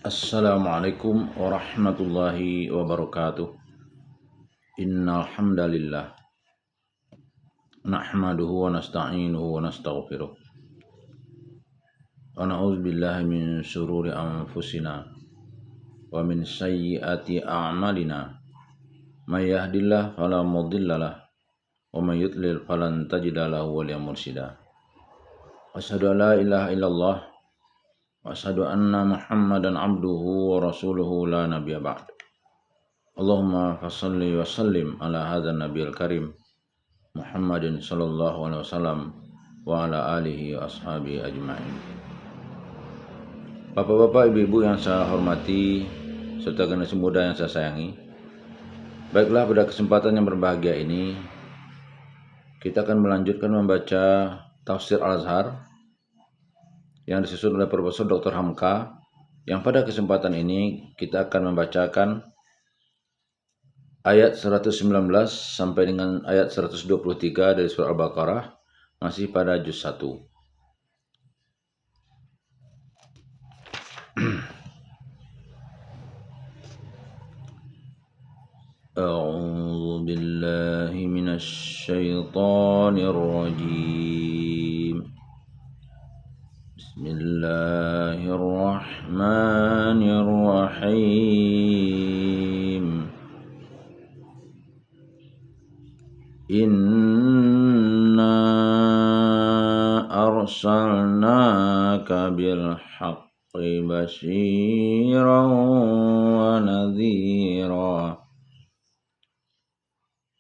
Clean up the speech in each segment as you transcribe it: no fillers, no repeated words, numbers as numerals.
Assalamualaikum warahmatullahi wabarakatuh. Innal hamdalillah nahmaduhu wa nasta'inuhu wa nastaghfiruh. Wa na'udzu billahi min syururi anfusina wa min sayyiati a'malina. May yahdihillahu fala mudhillalah wa may yudlil falan tajida lahu waliyyan mursyida. Asyhadu an la ilaha illallah wa asyhadu anna Muhammadan abduhu wa rasuluhu la nabiyya ba'd. Allahumma fassalli wa sallim ala hadzal nabiyil karim Muhammadin sallallahu alaihi wasallam wa ala alihi wa ashabihi ajma'in. Bapak-bapak, ibu-ibu yang saya hormati serta generasi muda yang saya sayangi. Baiklah, pada kesempatan yang berbahagia ini kita akan melanjutkan membaca Tafsir Al-Azhar yang disusun oleh Profesor Dr. Hamka, yang pada kesempatan ini kita akan membacakan ayat 119 sampai dengan ayat 123 dari surah Al-Baqarah, masih pada juz 1. A'udzu billahi minasy syaithanir rajim. Bismillahirrahmanirrahim. Inna arsalnaka bil haqqi basyiran wa nadhira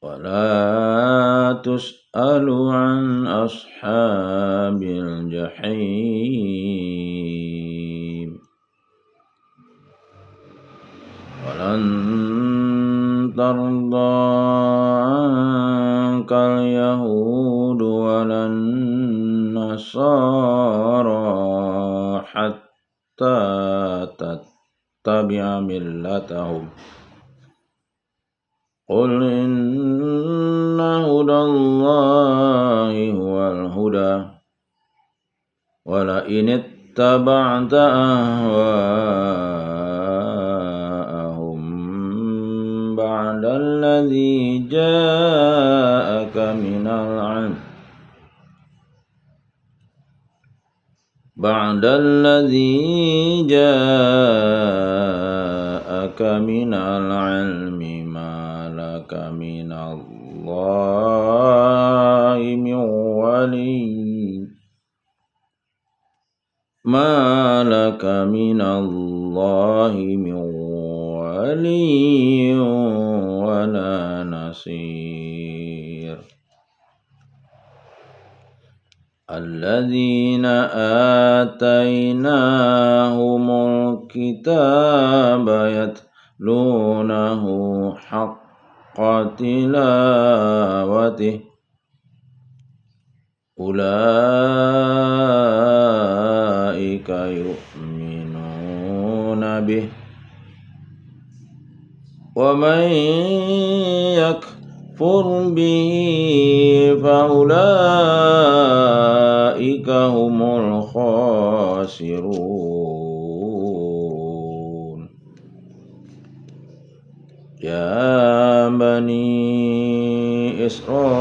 wa la tus'alu an ashabil jahim wa lan tarda ankal yahudu wa lan nasara hatta tattabi'a millatahum. Qul inna hudallahi huwal huda wa la in ittaba'ta ahwa'ahum ba'da alladhi ja'aka minal 'ilm ma laka minallahi min wali wala nasir. Alladzina atainahumul kitaba yatlunahu haqqa tilawatih ulaika yu'minuna bih wa man yakfur bihi fa ulaika humul khasirun. Ya bani Israil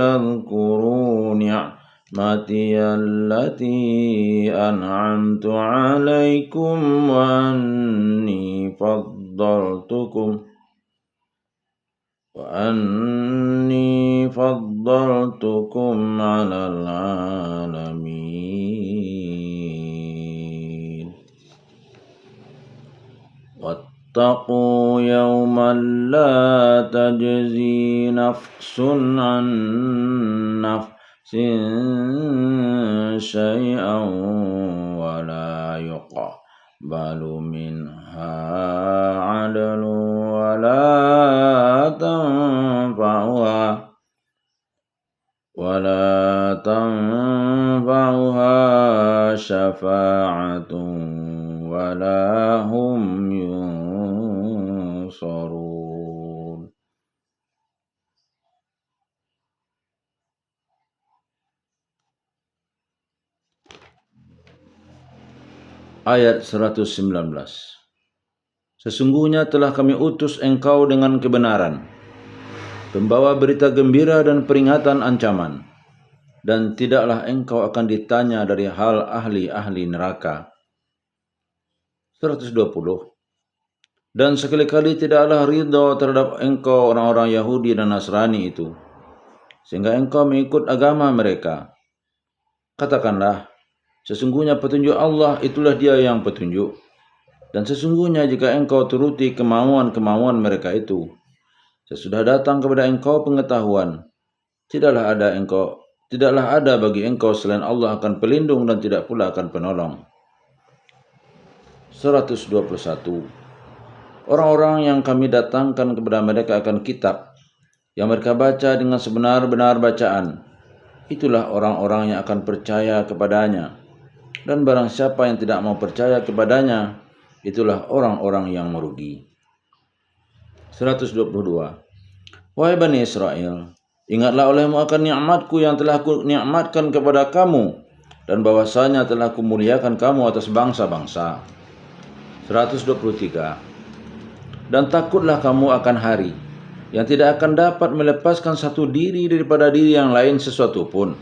adhkuru ni'mati allati an'amtu 'alaikum wa anni faddaltukum 'alal 'alamin. Wattaqu yawman la tajzi nafsun an nafsin syai'an wa la yuqbalu minha 'adlun wa la tanfa'uha syafa'atun wa la hum yunsarun. Ayat 119. Sesungguhnya telah kami utus engkau dengan kebenaran, pembawa berita gembira dan peringatan ancaman, dan tidaklah engkau akan ditanya dari hal ahli-ahli neraka. 120. Dan sekali-kali tidaklah ridha terhadap engkau orang-orang Yahudi dan Nasrani itu, sehingga engkau mengikut agama mereka. Katakanlah, sesungguhnya petunjuk Allah itulah dia yang petunjuk. Dan sesungguhnya jika engkau turuti kemauan-kemauan mereka itu, sesudah datang kepada engkau pengetahuan, tidaklah ada bagi engkau selain Allah akan pelindung dan tidak pula akan penolong. 121. Orang-orang yang kami datangkan kepada mereka akan kitab yang mereka baca dengan sebenar-benar bacaan, itulah orang-orang yang akan percaya kepadanya. Dan barang siapa yang tidak mau percaya kepadanya, itulah orang-orang yang merugi. 122. Wahai Bani Israel, ingatlah olehmu akan nikmatku yang telah ku nikmatkan kepada kamu, dan bahwasanya telah ku muliakan kamu atas bangsa-bangsa. 123. Dan takutlah kamu akan hari yang tidak akan dapat melepaskan satu diri daripada diri yang lain sesuatu pun,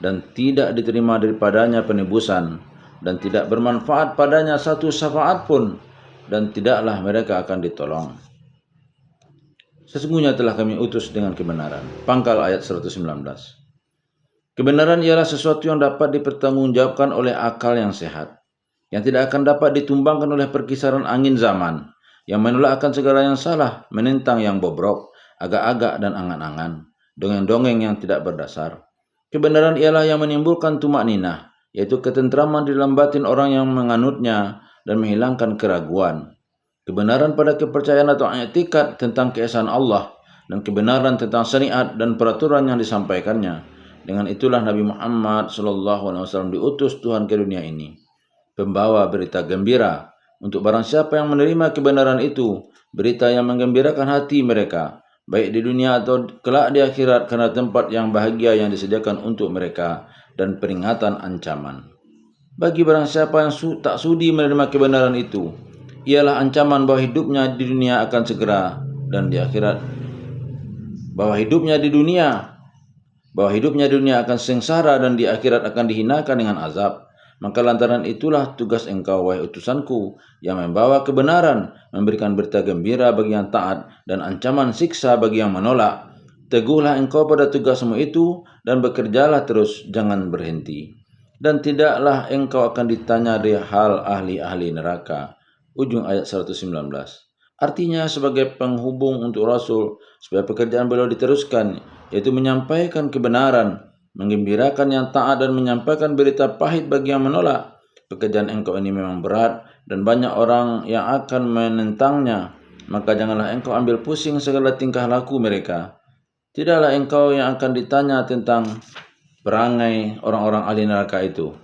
dan tidak diterima daripadanya penebusan, dan tidak bermanfaat padanya satu syafaat pun, dan tidaklah mereka akan ditolong. Sesungguhnya telah kami utus dengan kebenaran. Pangkal ayat 119. Kebenaran ialah sesuatu yang dapat dipertanggungjawabkan oleh akal yang sehat, yang tidak akan dapat ditumbangkan oleh perkisaran angin zaman, yang menolak akan segala yang salah, menentang yang bobrok, agak-agak dan angan-angan, dongeng-dongeng yang tidak berdasar. Kebenaran ialah yang menimbulkan tumak ninah, yaitu ketentraman di dalam batin orang yang menganutnya dan menghilangkan keraguan. Kebenaran pada kepercayaan atau i'tikad tentang keesaan Allah, dan kebenaran tentang syariat dan peraturan yang disampaikannya. Dengan itulah Nabi Muhammad SAW diutus Tuhan ke dunia ini, pembawa berita gembira untuk barang siapa yang menerima kebenaran itu, berita yang menggembirakan hati mereka, baik di dunia atau kelak di akhirat, karena tempat yang bahagia yang disediakan untuk mereka dan peringatan ancaman. Bagi barang siapa yang tak sudi menerima kebenaran itu, ialah ancaman bahwa hidupnya di dunia akan segera dan di akhirat, bahwa hidupnya di dunia akan sengsara dan di akhirat akan dihinakan dengan azab. Maka lantaran itulah tugas engkau, wahai utusanku, yang membawa kebenaran, memberikan berita gembira bagi yang taat dan ancaman siksa bagi yang menolak. Teguhlah engkau pada tugasmu itu dan bekerjalah terus, jangan berhenti. Dan tidaklah engkau akan ditanya dari hal ahli-ahli neraka. Ujung ayat 119. Artinya sebagai penghubung untuk Rasul supaya pekerjaan beliau diteruskan, yaitu menyampaikan kebenaran, menggembirakan yang taat dan menyampaikan berita pahit bagi yang menolak. Pekerjaan engkau ini memang berat dan banyak orang yang akan menentangnya, maka janganlah engkau ambil pusing segala tingkah laku mereka. Tidaklah engkau yang akan ditanya tentang perangai orang-orang ahli neraka itu.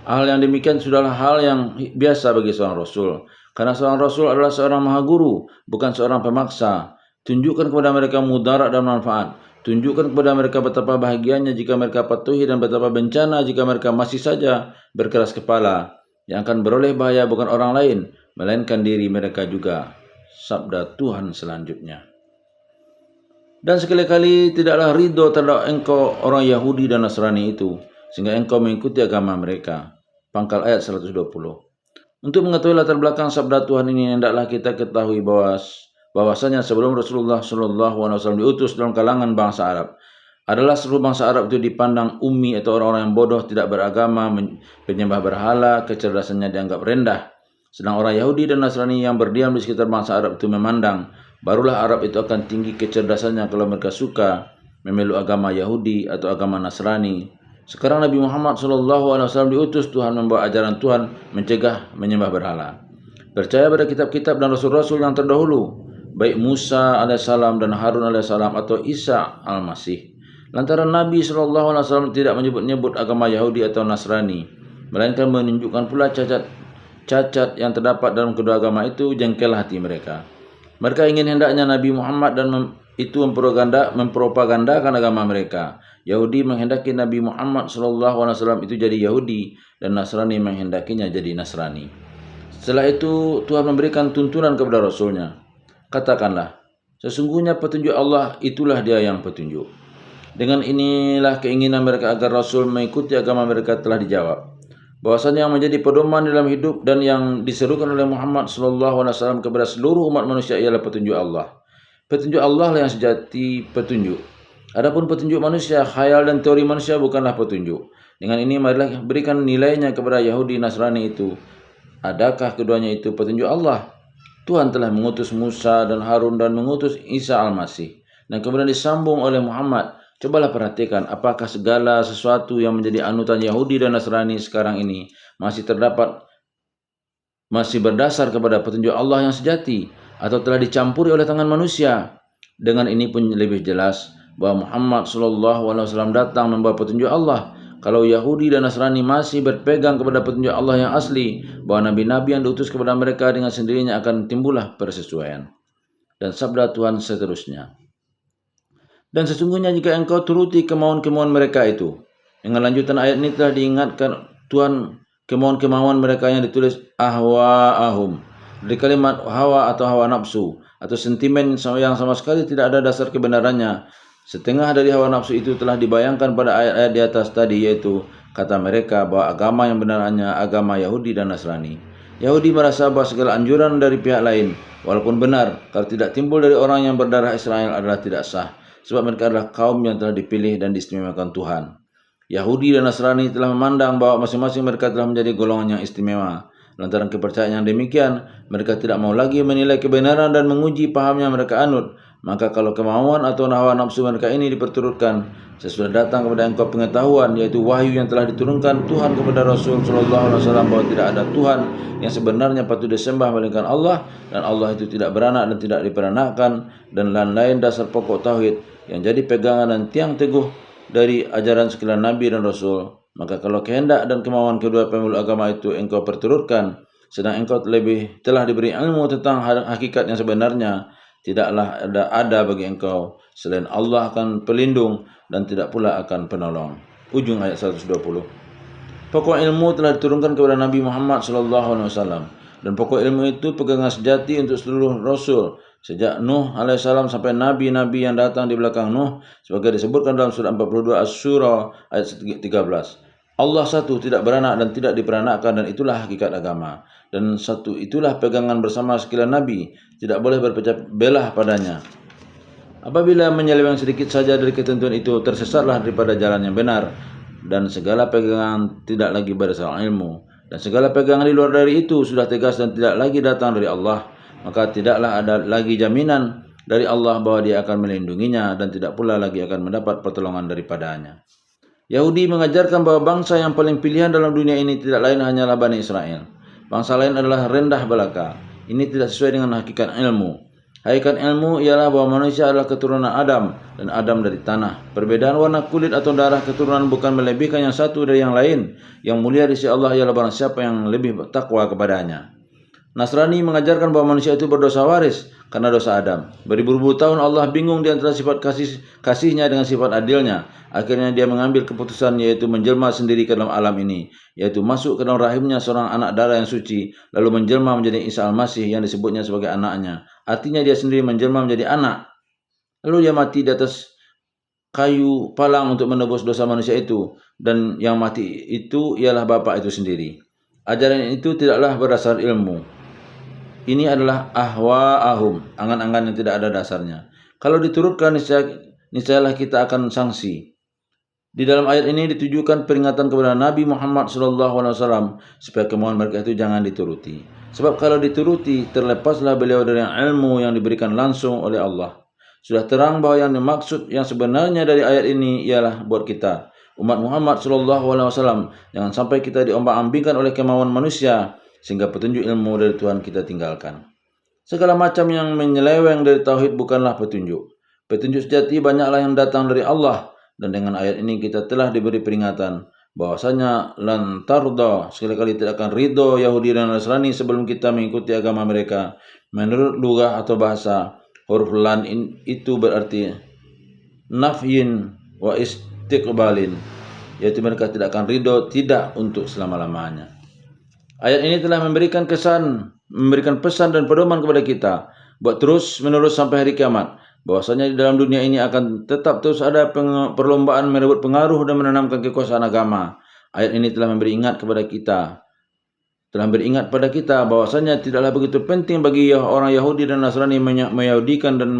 Hal yang demikian sudahlah hal yang biasa bagi seorang Rasul, karena seorang Rasul adalah seorang maha guru, bukan seorang pemaksa. Tunjukkan kepada mereka mudarat dan manfaat. Tunjukkan kepada mereka betapa bahagianya jika mereka patuhi dan betapa bencana jika mereka masih saja berkeras kepala. Yang akan beroleh bahaya bukan orang lain, melainkan diri mereka juga. Sabda Tuhan selanjutnya. Dan sekali-kali tidaklah ridho terhadap engkau orang Yahudi dan Nasrani itu, sehingga engkau mengikuti agama mereka. Pangkal ayat 120. Untuk mengetahui latar belakang sabda Tuhan ini, hendaklah kita ketahui bahwasanya sebelum Rasulullah SAW diutus dalam kalangan bangsa Arab, adalah seluruh bangsa Arab itu dipandang ummi atau orang-orang yang bodoh, tidak beragama, penyembah berhala, kecerdasannya dianggap rendah. Sedang orang Yahudi dan Nasrani yang berdiam di sekitar bangsa Arab itu memandang, barulah Arab itu akan tinggi kecerdasannya kalau mereka suka memeluk agama Yahudi atau agama Nasrani. Sekarang Nabi Muhammad SAW diutus Tuhan membawa ajaran Tuhan mencegah menyembah berhala. Percaya pada kitab-kitab dan rasul-rasul yang terdahulu, baik Musa alaihissalam dan Harun alaihissalam atau Isa al-Masih. Lantaran Nabi SAW tidak menyebut-nyebut agama Yahudi atau Nasrani, melainkan menunjukkan pula cacat yang terdapat dalam kedua agama itu, jengkel hati mereka. Mereka ingin hendaknya Nabi Muhammad itu mempropagandakan agama mereka, Yahudi menghendaki Nabi Muhammad SAW itu jadi Yahudi, dan Nasrani menghendakinya jadi Nasrani. Setelah itu Tuhan memberikan tuntunan kepada Rasulnya. Katakanlah, sesungguhnya petunjuk Allah itulah dia yang petunjuk. Dengan inilah keinginan mereka agar Rasul mengikuti agama mereka telah dijawab. Bahwasanya yang menjadi pedoman dalam hidup dan yang diserukan oleh Muhammad SAW kepada seluruh umat manusia ialah petunjuk Allah. Petunjuk Allah yang sejati petunjuk. Adapun petunjuk manusia, khayal dan teori manusia bukanlah petunjuk. Dengan ini marilah berikan nilainya kepada Yahudi Nasrani itu. Adakah keduanya itu petunjuk Allah? Tuhan telah mengutus Musa dan Harun dan mengutus Isa Al-Masih. Dan kemudian disambung oleh Muhammad. Cobalah perhatikan apakah segala sesuatu yang menjadi anutan Yahudi dan Nasrani sekarang ini masih berdasar kepada petunjuk Allah yang sejati atau telah dicampuri oleh tangan manusia. Dengan ini pun lebih jelas bahwa Muhammad SAW datang membawa petunjuk Allah. Kalau Yahudi dan Nasrani masih berpegang kepada petunjuk Allah yang asli, bahwa nabi-nabi yang diutus kepada mereka dengan sendirinya akan timbullah persesuaian. Dan sabda Tuhan seterusnya. Dan sesungguhnya jika engkau turuti kemauan-kemauan mereka itu. Dengan lanjutan ayat ini telah diingatkan Tuhan kemauan-kemauan mereka yang ditulis ahwa'ahum. Dari kalimat hawa atau hawa nafsu atau sentimen yang sama sekali tidak ada dasar kebenarannya. Setengah dari hawa nafsu itu telah dibayangkan pada ayat-ayat di atas tadi, yaitu kata mereka bahwa agama yang benarnya agama Yahudi dan Nasrani. Yahudi merasa bahwa segala anjuran dari pihak lain, walaupun benar, kalau tidak timbul dari orang yang berdarah Israel adalah tidak sah, sebab mereka adalah kaum yang telah dipilih dan diistimewakan Tuhan. Yahudi dan Nasrani telah memandang bahwa masing-masing mereka telah menjadi golongan yang istimewa. Lantaran kepercayaan yang demikian, mereka tidak mau lagi menilai kebenaran dan menguji paham yang mereka anut. Maka kalau kemauan atau hawa nafsu mereka ini diperturutkan, sesudah datang kepada engkau pengetahuan, yaitu wahyu yang telah diturunkan Tuhan kepada Rasul SAW bahwa tidak ada Tuhan yang sebenarnya patut disembah melainkan Allah, dan Allah itu tidak beranak dan tidak diperanakkan, dan lain-lain dasar pokok tauhid yang jadi pegangan dan tiang teguh dari ajaran sekalian Nabi dan Rasul. Maka kalau kehendak dan kemauan kedua pemeluk agama itu engkau perturutkan, sedang engkau telah diberi ilmu tentang hakikat yang sebenarnya, tidaklah ada bagi engkau selain Allah akan pelindung dan tidak pula akan penolong. Ujung ayat 120. Pokok ilmu telah diturunkan kepada Nabi Muhammad SAW, dan pokok ilmu itu pegangan sejati untuk seluruh Rasul sejak Nuh alaihissalam sampai nabi-nabi yang datang di belakang Nuh, sebagai disebutkan dalam surah 42 Asy-Syura ayat 13. Allah satu, tidak beranak dan tidak diperanakkan, dan itulah hakikat agama. Dan satu itulah pegangan bersama sekalian nabi, tidak boleh berpecah belah padanya. Apabila menyeleweng sedikit saja dari ketentuan itu, tersesatlah daripada jalan yang benar, dan segala pegangan tidak lagi berdasarkan ilmu, dan segala pegangan di luar dari itu sudah tegas dan tidak lagi datang dari Allah. Maka tidaklah ada lagi jaminan dari Allah bahwa dia akan melindunginya, dan tidak pula lagi akan mendapat pertolongan daripadanya. Yahudi mengajarkan bahwa bangsa yang paling pilihan dalam dunia ini tidak lain hanyalah Bani Israel. Bangsa lain adalah rendah belaka. Ini tidak sesuai dengan hakikat ilmu. Hakikat ilmu ialah bahwa manusia adalah keturunan Adam, dan Adam dari tanah. Perbedaan warna kulit atau darah keturunan bukan melebihkan yang satu dari yang lain. Yang mulia di sisi Allah ialah barang siapa yang lebih bertakwa kepadanya. Nasrani mengajarkan bahwa manusia itu berdosa waris karena dosa Adam. Beribu-ribu tahun Allah bingung di antara sifat kasihnya dengan sifat adilnya. Akhirnya dia mengambil keputusan, yaitu menjelma sendiri ke dalam alam ini, yaitu masuk ke dalam rahimnya seorang anak darah yang suci, lalu menjelma menjadi Isa Al-Masih yang disebutnya sebagai anaknya. Artinya dia sendiri menjelma menjadi anak. Lalu dia mati di atas kayu palang untuk menebus dosa manusia itu, dan yang mati itu ialah Bapa itu sendiri. Ajaran itu tidaklah berdasar ilmu. Ini adalah ahwa'ahum, angan-angan yang tidak ada dasarnya. Kalau diturutkan, niscayalah kita akan sanksi. Di dalam ayat ini ditujukan peringatan kepada Nabi Muhammad SAW supaya kemauan mereka itu jangan dituruti. Sebab kalau dituruti, terlepaslah beliau dari ilmu yang diberikan langsung oleh Allah. Sudah terang bahwa yang dimaksud yang sebenarnya dari ayat ini ialah buat kita, umat Muhammad SAW, jangan sampai kita diombang-ambingkan oleh kemauan manusia, sehingga petunjuk ilmu dari Tuhan kita tinggalkan. Segala macam yang menyeleweng dari tauhid bukanlah petunjuk. Petunjuk sejati banyaklah yang datang dari Allah, dan dengan ayat ini kita telah diberi peringatan bahwasanya lan tarda, sekali-kali tidak akan ridho Yahudi dan Nasrani sebelum kita mengikuti agama mereka. Menurut lugah atau bahasa, huruf lan itu berarti nafyin wa istiqbalin, yaitu mereka tidak akan ridho, tidak untuk selama-lamanya. Ayat ini telah memberikan pesan dan pedoman kepada kita buat terus menerus sampai hari kiamat, bahwasanya di dalam dunia ini akan tetap terus ada perlombaan merebut pengaruh dan menanamkan kekuasaan agama. Ayat ini telah memberi ingat pada kita bahwasanya tidaklah begitu penting bagi orang Yahudi dan Nasrani meyahudikan dan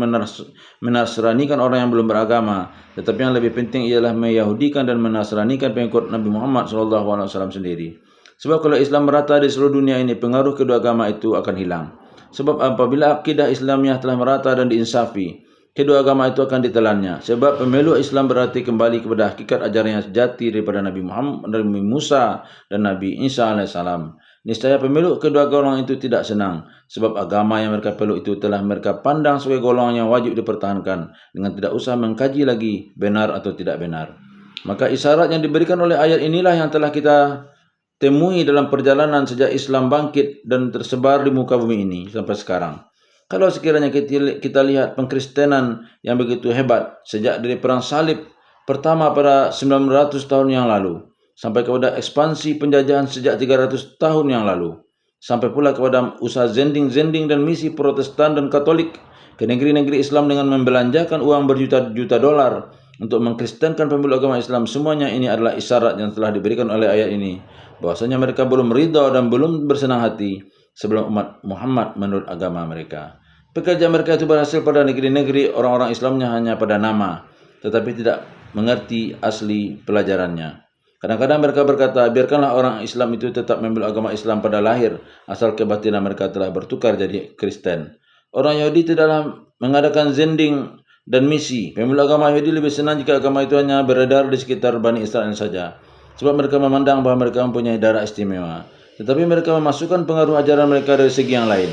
menasranikan orang yang belum beragama, tetapi yang lebih penting ialah meyahudikan dan menasranikan pengikut Nabi Muhammad SAW sendiri. Sebab kalau Islam merata di seluruh dunia ini, pengaruh kedua agama itu akan hilang. Sebab apabila akidah Islamiyah telah merata dan diinsafi, kedua agama itu akan ditelannya. Sebab pemeluk Islam berarti kembali kepada hakikat ajaran yang sejati daripada Nabi Muhammad, Nabi Musa dan Nabi Isa alaihissalam. Niscaya pemeluk kedua golongan itu tidak senang, sebab agama yang mereka peluk itu telah mereka pandang sebagai golongan yang wajib dipertahankan dengan tidak usah mengkaji lagi benar atau tidak benar. Maka isyarat yang diberikan oleh ayat inilah yang telah kita temui dalam perjalanan sejak Islam bangkit dan tersebar di muka bumi ini sampai sekarang. Kalau sekiranya kita lihat pengkristenan yang begitu hebat sejak dari perang salib pertama pada 900 tahun yang lalu, sampai kepada ekspansi penjajahan sejak 300 tahun yang lalu, sampai pula kepada usaha zending dan misi Protestan dan Katolik ke negeri-negeri Islam dengan membelanjakan uang berjuta-juta dolar untuk mengkristenkan pemeluk agama Islam. Semuanya ini adalah isyarat yang telah diberikan oleh ayat ini, bahwasanya mereka belum ridha dan belum bersenang hati sebelum umat Muhammad menurut agama mereka. Pekerjaan mereka itu berhasil pada negeri-negeri orang-orang Islamnya hanya pada nama, tetapi tidak mengerti asli pelajarannya. Kadang-kadang mereka berkata, biarkanlah orang Islam itu tetap memeluk agama Islam pada lahir, asal kebatinan mereka telah bertukar jadi Kristen. Orang Yahudi tidaklah mengadakan zending dan misi. Pemeluk agama Yahudi lebih senang jika agama itu hanya beredar di sekitar Bani Israel saja, sebab mereka memandang bahawa mereka mempunyai darah istimewa. Tetapi mereka memasukkan pengaruh ajaran mereka dari segi yang lain.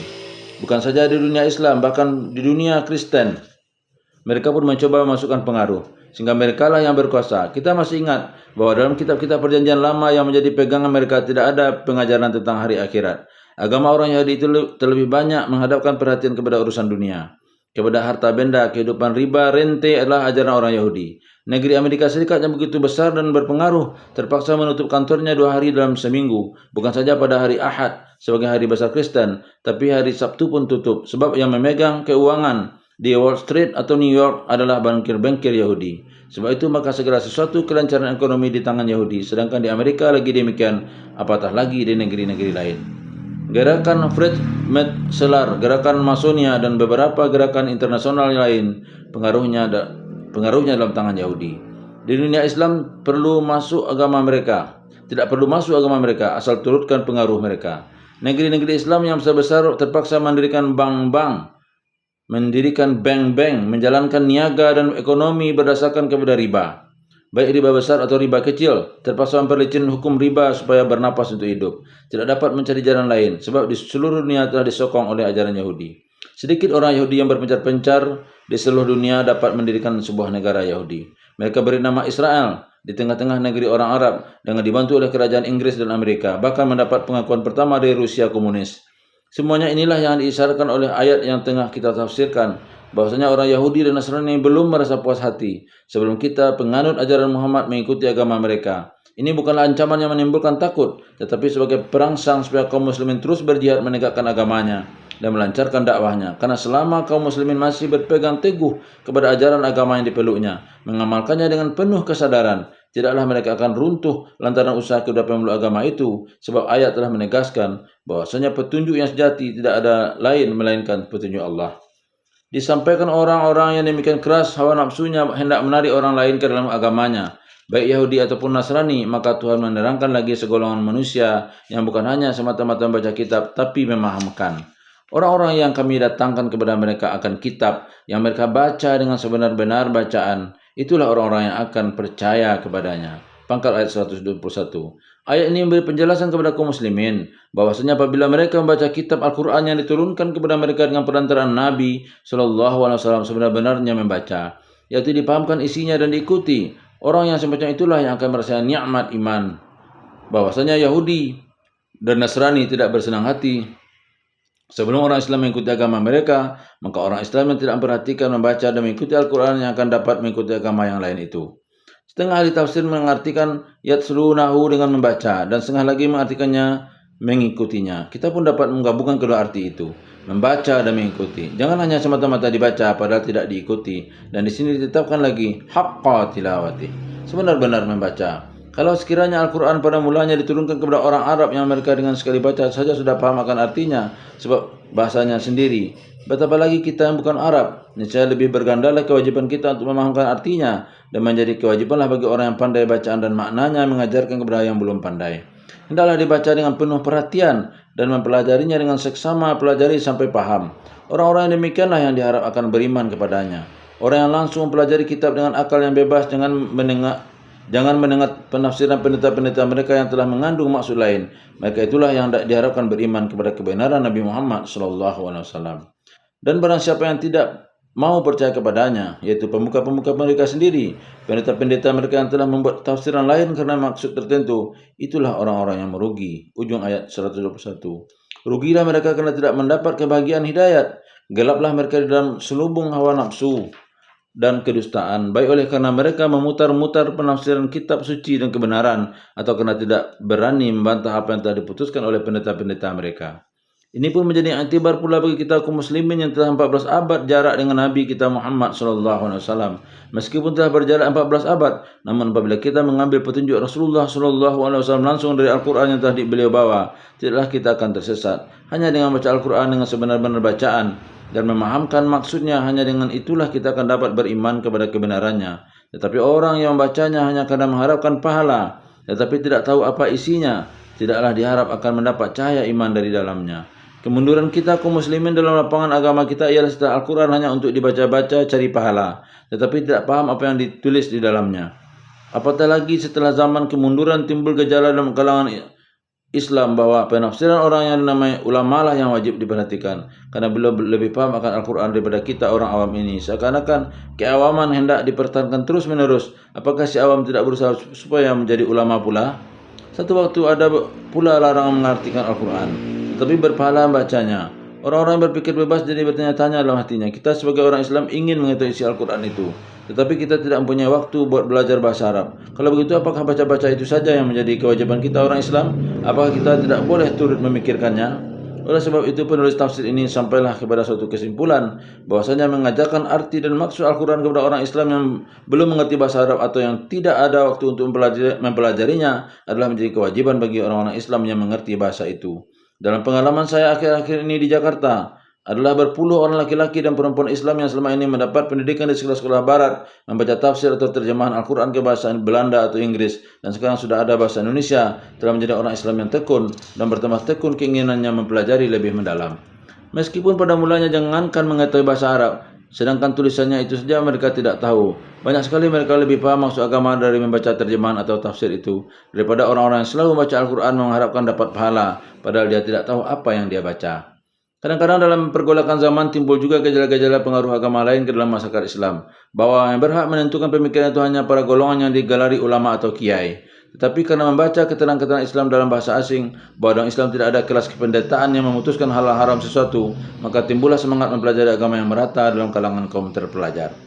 Bukan saja di dunia Islam, bahkan di dunia Kristen, mereka pun mencoba memasukkan pengaruh, sehingga mereka lah yang berkuasa. Kita masih ingat bahwa dalam kitab-kitab perjanjian lama yang menjadi pegangan mereka tidak ada pengajaran tentang hari akhirat. Agama orang Yahudi itu terlebih banyak menghadapkan perhatian kepada urusan dunia, kepada harta benda, kehidupan riba, rente adalah ajaran orang Yahudi. Negeri Amerika Serikat yang begitu besar dan berpengaruh terpaksa menutup kantornya 2 hari dalam seminggu, bukan saja pada hari Ahad sebagai hari besar Kristen, tapi hari Sabtu pun tutup, sebab yang memegang keuangan di Wall Street atau New York adalah bankir-bankir Yahudi. Sebab itu maka segala sesuatu kelancaran ekonomi di tangan Yahudi, sedangkan di Amerika lagi demikian, apatah lagi di negeri-negeri lain. Gerakan Fred Metzler, gerakan Masonia dan beberapa gerakan internasional lain pengaruhnya dalam tangan Yahudi. Di dunia Islam tidak perlu masuk agama mereka asal turutkan pengaruh mereka. Negeri-negeri Islam yang besar terpaksa mendirikan bank-bank, menjalankan niaga dan ekonomi berdasarkan kepada riba. Baik riba besar atau riba kecil, terpaksa memperlicin hukum riba supaya bernapas untuk hidup. Tidak dapat mencari jalan lain, sebab di seluruh dunia telah disokong oleh ajaran Yahudi. Sedikit orang Yahudi yang berpencar-pencar di seluruh dunia dapat mendirikan sebuah negara Yahudi. Mereka beri nama Israel di tengah-tengah negeri orang Arab dengan dibantu oleh kerajaan Inggris dan Amerika, bahkan mendapat pengakuan pertama dari Rusia komunis. Semuanya inilah yang diisyaratkan oleh ayat yang tengah kita tafsirkan, bahwasanya orang Yahudi dan Nasrani belum merasa puas hati sebelum kita penganut ajaran Muhammad mengikuti agama mereka. Ini bukanlah ancaman yang menimbulkan takut, tetapi sebagai perangsang supaya kaum muslimin terus berjihad menegakkan agamanya dan melancarkan dakwahnya. Karena selama kaum muslimin masih berpegang teguh kepada ajaran agama yang dipeluknya, mengamalkannya dengan penuh kesadaran, tidaklah mereka akan runtuh lantaran usaha kedua pemeluk agama itu, sebab ayat telah menegaskan bahwasanya petunjuk yang sejati tidak ada lain melainkan petunjuk Allah. Disampaikan orang-orang yang demikian keras hawa nafsunya hendak menarik orang lain ke dalam agamanya, baik Yahudi ataupun Nasrani, maka Tuhan menerangkan lagi segolongan manusia yang bukan hanya semata-mata membaca kitab, tapi memahamkan. Orang-orang yang kami datangkan kepada mereka akan kitab yang mereka baca dengan sebenar-benar bacaan, itulah orang-orang yang akan percaya kepadanya. Pangkal ayat 121. Ayat ini memberi penjelasan kepada kaum muslimin bahwasanya apabila mereka membaca kitab Al-Quran yang diturunkan kepada mereka dengan perantaraan Nabi SAW sebenar-benarnya membaca, yaitu dipahamkan isinya dan diikuti, orang yang semacam itulah yang akan merasakan nikmat iman. Bahwasanya Yahudi dan Nasrani tidak bersenang hati sebelum orang Islam mengikuti agama mereka, maka orang Islam yang tidak memperhatikan membaca dan mengikuti Al-Quran yang akan dapat mengikuti agama yang lain itu. Setengah ahli tafsir mengartikan yatslunahu dengan membaca dan setengah lagi mengartikannya mengikutinya. Kita pun dapat menggabungkan kedua arti itu, membaca dan mengikuti. Jangan hanya semata-mata dibaca padahal tidak diikuti. Dan di sini ditetapkan lagi haqqa tilawati, sebenar-benar membaca. Kalau sekiranya Al-Quran pada mulanya diturunkan kepada orang Arab yang mereka dengan sekali baca saja sudah paham akan artinya sebab bahasanya sendiri, betapa lagi kita yang bukan Arab. Niscaya lebih bergandalah kewajiban kita untuk memahamkan artinya dan menjadi kewajibanlah bagi orang yang pandai bacaan dan maknanya mengajarkan kepada yang belum pandai. Hendaklah dibaca dengan penuh perhatian dan mempelajarinya dengan seksama pelajari sampai paham. Orang-orang yang demikianlah yang diharap akan beriman kepadanya. Orang yang langsung mempelajari kitab dengan akal yang bebas jangan mendengar penafsiran pendeta-pendeta mereka yang telah mengandung maksud lain. Mereka itulah yang diharapkan beriman kepada kebenaran Nabi Muhammad SAW. Dan barang siapa yang tidak mau percaya kepadanya, yaitu pemuka-pemuka mereka sendiri, pendeta-pendeta mereka yang telah membuat tafsiran lain karena maksud tertentu, itulah orang-orang yang merugi. Ujung ayat 121. Rugilah mereka karena tidak mendapat kebahagiaan hidayat. Gelaplah mereka di dalam selubung hawa nafsu dan kedustaan, baik oleh karena mereka memutar-mutar penafsiran kitab suci dan kebenaran, atau karena tidak berani membantah apa yang telah diputuskan oleh pendeta-pendeta mereka. Ini pun menjadi iktibar pula bagi kita kaum muslimin yang telah 14 abad jarak dengan Nabi kita Muhammad SAW. Meskipun telah berjarak 14 abad, namun apabila kita mengambil petunjuk Rasulullah SAW langsung dari Al-Quran yang telah beliau bawa, tidaklah kita akan tersesat. Hanya dengan baca Al-Quran dengan sebenar-benar bacaan dan memahamkan maksudnya, hanya dengan itulah kita akan dapat beriman kepada kebenarannya. Tetapi orang yang membacanya hanya karena mengharapkan pahala, tetapi tidak tahu apa isinya, tidaklah diharap akan mendapat cahaya iman dari dalamnya. Kemunduran kita kaum muslimin dalam lapangan agama kita ialah setelah Al-Quran hanya untuk dibaca-baca cari pahala, tetapi tidak paham apa yang ditulis di dalamnya. Apatah lagi setelah zaman kemunduran timbul gejala dalam kalangan Islam bahwa penafsiran orang yang dinamai ulama lah yang wajib diperhatikan, karena beliau lebih paham akan Al-Quran daripada kita orang awam ini. Seakan-akan keawaman hendak dipertahankan terus-menerus. Apakah si awam tidak berusaha supaya menjadi ulama pula? Satu waktu ada pula larangan mengartikan Al-Quran, tetapi berpahala membacanya. Orang-orang yang berpikir bebas jadi bertanya-tanya dalam hatinya, kita sebagai orang Islam ingin mengetahui isi Al-Quran itu, tetapi kita tidak mempunyai waktu buat belajar bahasa Arab. Kalau begitu, apakah baca-baca itu saja yang menjadi kewajiban kita orang Islam? Apakah kita tidak boleh turut memikirkannya? Oleh sebab itu penulis tafsir ini sampailah kepada suatu kesimpulan bahwasanya mengajarkan arti dan maksud Al-Quran kepada orang Islam yang belum mengerti bahasa Arab atau yang tidak ada waktu untuk mempelajarinya adalah menjadi kewajiban bagi orang-orang Islam yang mengerti bahasa itu. Dalam pengalaman saya akhir-akhir ini di Jakarta, adalah berpuluh orang laki-laki dan perempuan Islam yang selama ini mendapat pendidikan di sekolah-sekolah barat, membaca tafsir atau terjemahan Al-Quran ke bahasa Belanda atau Inggris, dan sekarang sudah ada bahasa Indonesia, telah menjadi orang Islam yang tekun dan bertambah tekun keinginannya mempelajari lebih mendalam. Meskipun pada mulanya jangankan mengetahui bahasa Arab, sedangkan tulisannya itu saja mereka tidak tahu, banyak sekali mereka lebih paham maksud agama dari membaca terjemahan atau tafsir itu, daripada orang-orang yang selalu membaca Al-Quran mengharapkan dapat pahala, padahal dia tidak tahu apa yang dia baca. Kadang-kadang dalam pergolakan zaman timbul juga gejala-gejala pengaruh agama lain ke dalam masyarakat Islam, bahwa yang berhak menentukan pemikiran itu hanya para golongan yang digelari ulama atau kiai. Tetapi karena membaca keterangan-keterangan Islam dalam bahasa asing, bahwa dalam Islam tidak ada kelas kependetaan yang memutuskan hal haram sesuatu, maka timbullah semangat mempelajari agama yang merata dalam kalangan kaum terpelajar.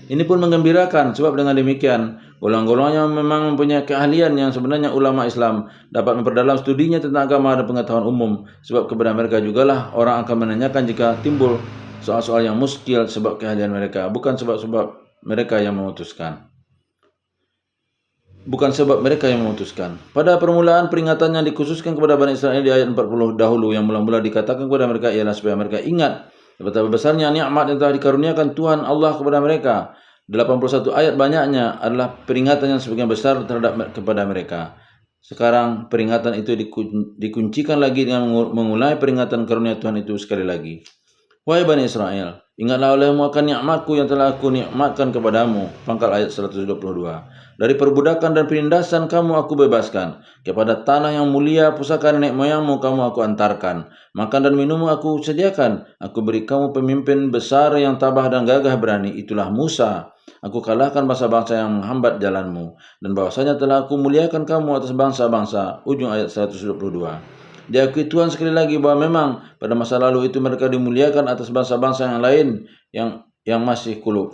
Ini pun menggembirakan, sebab dengan demikian golongan-golongan yang memang mempunyai keahlian yang sebenarnya ulama Islam dapat memperdalam studinya tentang agama dan pengetahuan umum, sebab kepada mereka jugalah orang akan menanyakan jika timbul soal-soal yang muskil, sebab keahlian mereka, bukan sebab mereka yang memutuskan. Pada permulaan peringatan yang dikhususkan kepada Bani Israel di ayat 40 dahulu, yang mula-mula dikatakan kepada mereka ialah supaya mereka ingat betapa besarnya nikmat yang telah dikaruniakan Tuhan Allah kepada mereka. 81 ayat banyaknya adalah peringatan yang sebagian besar terhadap kepada mereka. Sekarang peringatan itu dikuncikan lagi dengan mengulai peringatan karunia Tuhan itu sekali lagi. Wahai Bani Israel, ingatlah olehmu akan nikmatku yang telah aku nikmatkan kepadamu. Pangkal ayat 122. Dari perbudakan dan penindasan kamu aku bebaskan. Kepada tanah yang mulia pusaka nenek moyangmu kamu aku antarkan. Makan dan minummu aku sediakan. Aku beri kamu pemimpin besar yang tabah dan gagah berani. Itulah Musa. Aku kalahkan bangsa-bangsa yang menghambat jalanmu. Dan bahwasanya telah aku muliakan kamu atas bangsa-bangsa. Ujung ayat 122. Diakui Tuhan sekali lagi bahwa memang pada masa lalu itu mereka dimuliakan atas bangsa-bangsa yang lain yang masih kulub.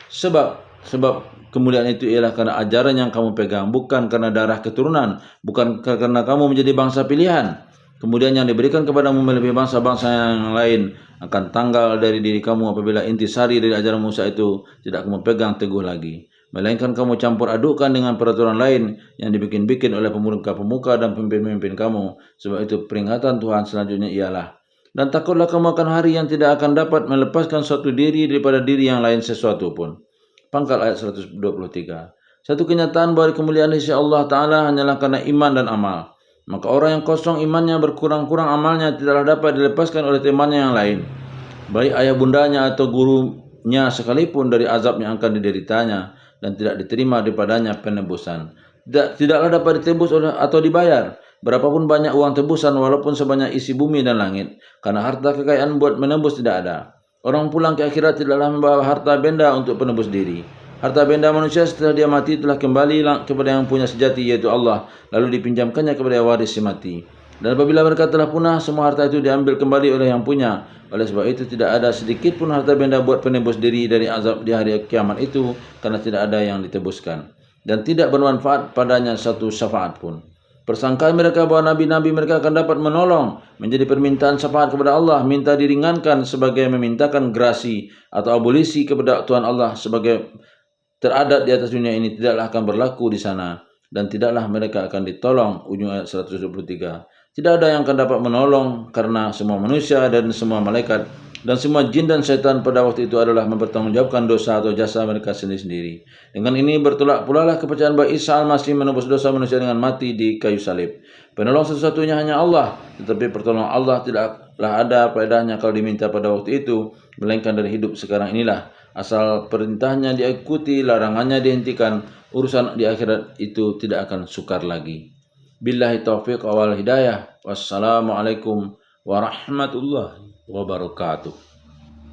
Sebab Sebab kemuliaan itu ialah karena ajaran yang kamu pegang, bukan karena darah keturunan, bukan karena kamu menjadi bangsa pilihan. Kemudian yang diberikan kepadamu melebihi bangsa-bangsa yang lain akan tanggal dari diri kamu apabila intisari dari ajaran Musa itu tidak kamu pegang teguh lagi. Melainkan kamu campur adukkan dengan peraturan lain yang dibikin-bikin oleh pemuka-pemuka dan pemimpin-pemimpin kamu. Sebab itu peringatan Tuhan selanjutnya ialah, dan takutlah kamu akan hari yang tidak akan dapat melepaskan suatu diri daripada diri yang lain sesuatu pun. Pangkal ayat 123. Satu kenyataan bahwa kemuliaan di sisi Allah Ta'ala hanyalah karena iman dan amal. Maka orang yang kosong imannya, berkurang-kurang amalnya, tidaklah dapat dilepaskan oleh temannya yang lain, baik ayah bundanya atau gurunya sekalipun, dari azab yang akan dideritanya, dan tidak diterima daripadanya penebusan. Tidaklah dapat ditebus atau dibayar berapapun banyak uang tebusan, walaupun sebanyak isi bumi dan langit, karena harta kekayaan buat menebus tidak ada. Orang pulang ke akhirat tidaklah membawa harta benda untuk penebus diri. Harta benda manusia setelah dia mati telah kembali kepada yang punya sejati, yaitu Allah, lalu dipinjamkannya kepada waris si mati. Dan apabila mereka telah punah, semua harta itu diambil kembali oleh yang punya. Oleh sebab itu tidak ada sedikit pun harta benda buat penebus diri dari azab di hari kiamat itu, karena tidak ada yang ditebuskan, dan tidak bermanfaat padanya satu syafaat pun. Persangkaan mereka bahwa nabi-nabi mereka akan dapat menolong menjadi permintaan syafaat kepada Allah, minta diringankan sebagai memintakan grasi atau abolisi kepada Tuhan Allah sebagai teradat di atas dunia ini, tidaklah akan berlaku di sana, dan tidaklah mereka akan ditolong. Ujung ayat 123. Tidak ada yang akan dapat menolong, karena semua manusia dan semua malaikat dan semua jin dan setan pada waktu itu adalah mempertanggungjawabkan dosa atau jasa mereka sendiri-sendiri. Dengan ini bertolak pula lah kepercayaan bahwa Isa Al-Masih menebus dosa manusia dengan mati di kayu salib. Penolong satu-satunya hanya Allah, tetapi pertolongan Allah tidaklah ada faedahnya kalau diminta pada waktu itu, melainkan dari hidup sekarang inilah. Asal perintahnya diikuti, larangannya dihentikan, urusan di akhirat itu tidak akan sukar lagi. Billahi taufiq wal hidayah. Wassalamualaikum warahmatullahi wabarakatuh.